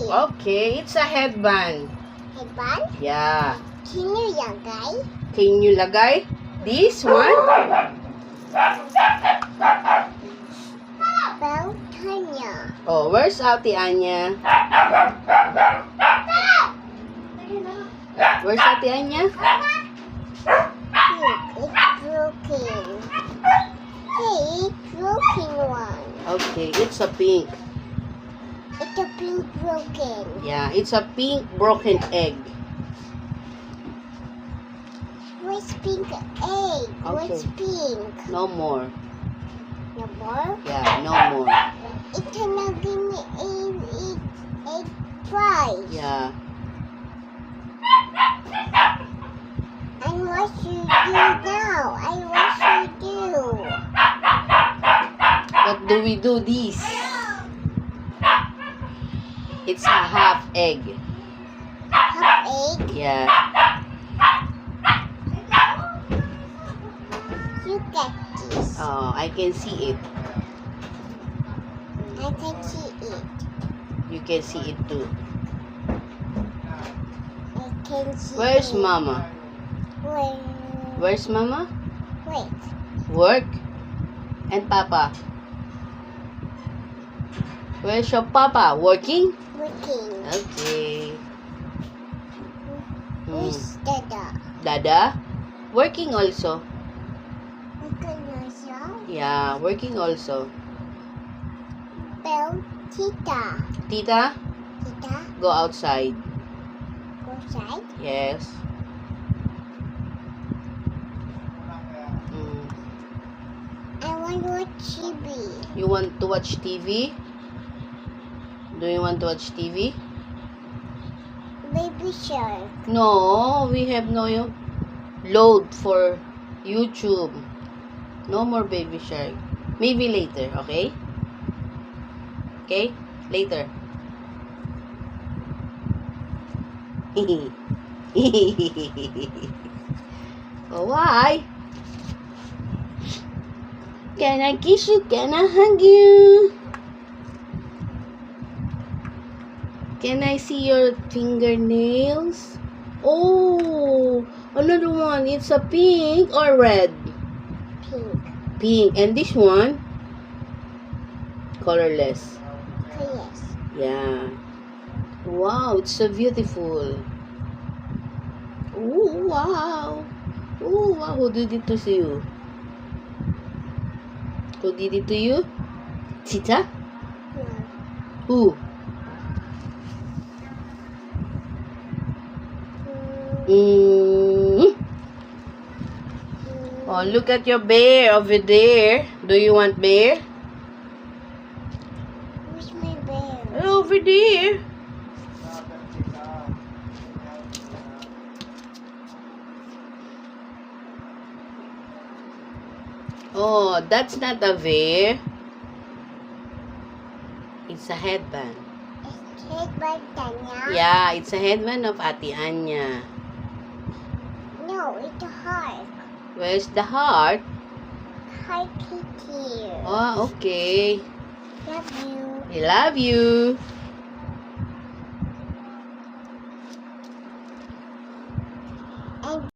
Okay, it's a headband. Headband? Yeah. Can you lagay? Can you lagay this one? Belt Tanya. Oh, where's Ate Anya? Where's Ate Anya? Look, it's broken. Hey, broken one. Okay, it's a pink. It's a pink broken. Yeah, it's a pink broken egg. Where's pink egg? What's Okay. pink? No more. No more? Yeah, no more. It's another egg prize. Yeah. And what you do now? What you do? What do we do this? It's a half egg. Half egg? Yeah. Look at this. Oh, I can see it. I can see it. You can see it too. I can see Where's it. Mama? Where? Where's Mama? Wait. Work. And Papa? Where's your Papa? Working? Looking. Okay. Where's Dada? Dada? Working also. Look at yourself. Yeah, working also. Bell Tita. Tita, Tita, go outside. go outside. Yes. Mm. I want to watch TV. You want to watch TV? Do you want to watch TV? Baby Shark. No, we have no load for YouTube. No more Baby Shark. Maybe later, okay? Okay? Later. Oh, why? Can I kiss you? Can I hug you? Can I see your fingernails? Oh, another one. It's a pink or red? Pink. Pink. And this one? Colorless. Yes. Yeah. Wow, it's so beautiful. Oh, wow. Oh, wow. Who did it to you? Who did it to you? Tita? No. Who? Mm. Oh, look at your bear over there. Do you want bear? Where's my bear? Over there. Oh, that's not a bear. It's a headband. It's headband Tanya. Yeah, it's a headband of Ate Anya. No, it's a heart. Where's the heart? Heart is here. Oh, okay. Love you. I love you.